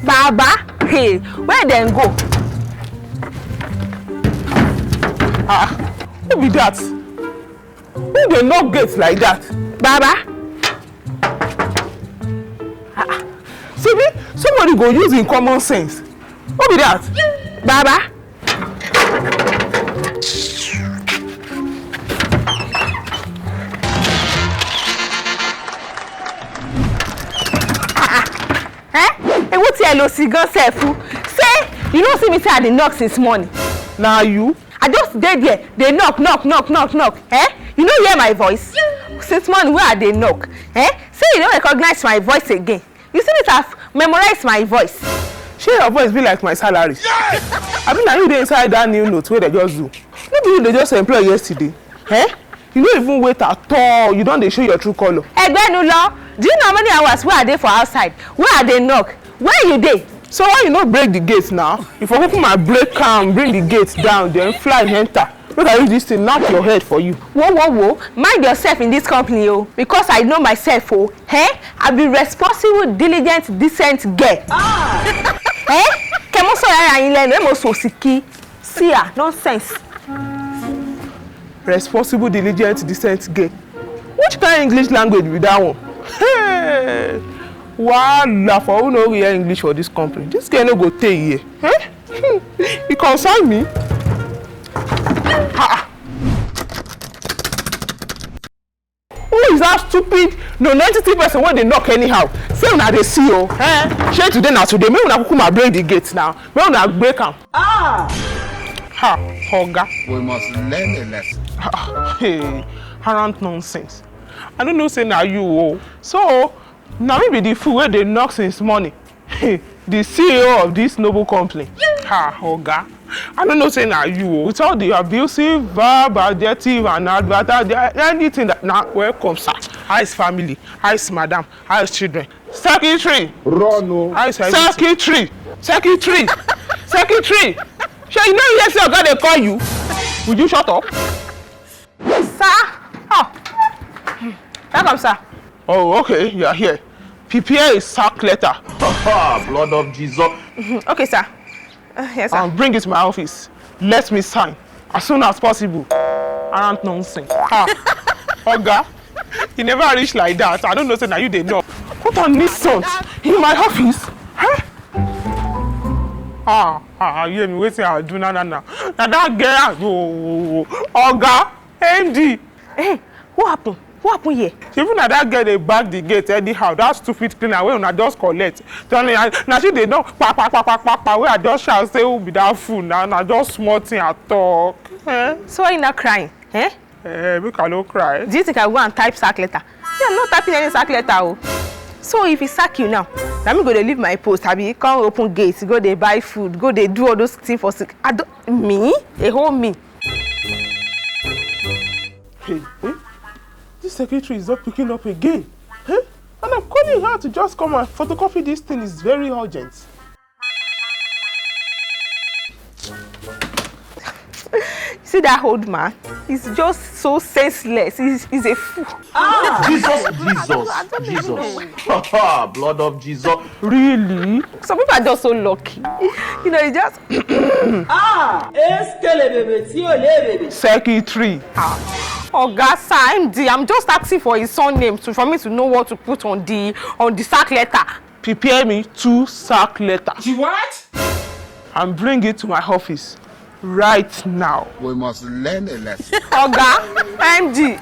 Baba, hey, where then go? Who be that? Who dey knock gates like that? Baba? See, somebody go use in common sense. Who be that? Baba? Hey, what's your low cigar self? Say, you don't see me say I dey knock since morning. Now you? I just dead there. They knock. Eh? You don't hear my voice? Since morning, where are they knock? Eh? Say you don't recognize my voice again. You see me have memorized my voice. Share your voice be like my salary. I mean, now you dey inside that new note where they just do. Maybe you dey just employ yesterday. Eh? You don't even wait at all. You don't dey show your true color. Egbenulo, do you know how many hours where are they for outside? Where are they knock? Where you dey? So why you not break the gates now? If I open my brake cam, bring the gates down, then fly and enter. Look at this thing, knock your head for you. Whoa. Mind yourself in this company, oh. Because I know myself, oh. Eh? I be responsible, diligent, decent girl. Eh? Kemoso yara inle no so siki. See ya, nonsense. Responsible, diligent, decent girl. Which kind of English language be that one? Hey! Wow, for who know hear English for this company. This girl no go take here. Eh? It concern me. Who is that stupid non-entity person when they knock anyhow? Say una dey see o. Shey today na today. Make una kukuma break the gate now. Make una break am. Oga. We must learn a lesson. Hey, arrant nonsense. I don't know say na you o. So, na me be the fool wey dey knock since morning. The CEO of this noble company. Oga. I don't know say na you o. With all the abusive, verb, adjective, and advertisement, anything that now welcome sir. How is family? How is madam? How is children? Secretary. Run o. How is secretary? Secretary. Shey you know yes sir God dey call you. Would you shut up? Sir. Welcome, sir. Oh, okay, you are here. Prepare a sack letter. Blood of Jesus. Okay, sir. Yes, sir. And bring it to my office. Let me sign as soon as possible. Arrant nonsense. Oga, you never reach like that. I don't know say na you dey know. Put on this salt in my office. You hear me wetin I do now. Na that girl. Oga, MD. Hey, what happened? What happened here? Even na that girl dey back the gate anyhow. That stupid cleaner wey una just collect. Na she dey know pa wey I just shout say who be that fool now. Na just small thing I talk. So why you not crying? Make I no cry. Do you think I go and type sack letter? Yeah, I'm not typing any sack letter. Oh. So if he sack you now, let me go to leave my post. I be come open gates, go dey buy food, go dey do all those things for sick. Me? A whole me. Hey. This secretary is not picking up again. And I'm calling her to just come and photocopy this thing. Is very urgent. See that old man? He's just so senseless. He's a fool. Jesus. Blood of Jesus. Really? Some people are just so lucky. You know, it's just... Secretary. Oga, sir, MD, I'm just asking for his surname for me to know what to put on the sack letter. Prepare me 2 sack letters. You what? And bring it to my office right now. We must learn a lesson. Oga, MD.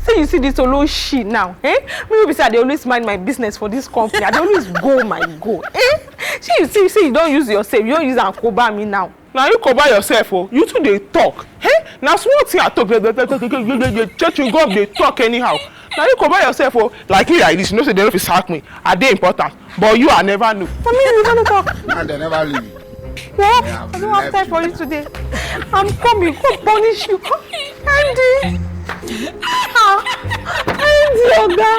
See, you see this solo shit now, eh? Maybe say they always mind my business for this company. I don't always go my go, eh? See, you don't use yourself. You don't use and cover me now. Now you cover yourself, oh. You two they talk. Hey, now small thing I talk. Church you go they talk anyhow. Now you cover yourself, oh. Like you like this, you know say they don't sack me. Are they important? But you are never new. For me, you never talk. And they never leave. What? I don't have time for you today. I'm coming. Come punish you. Andy. Andy, Oga.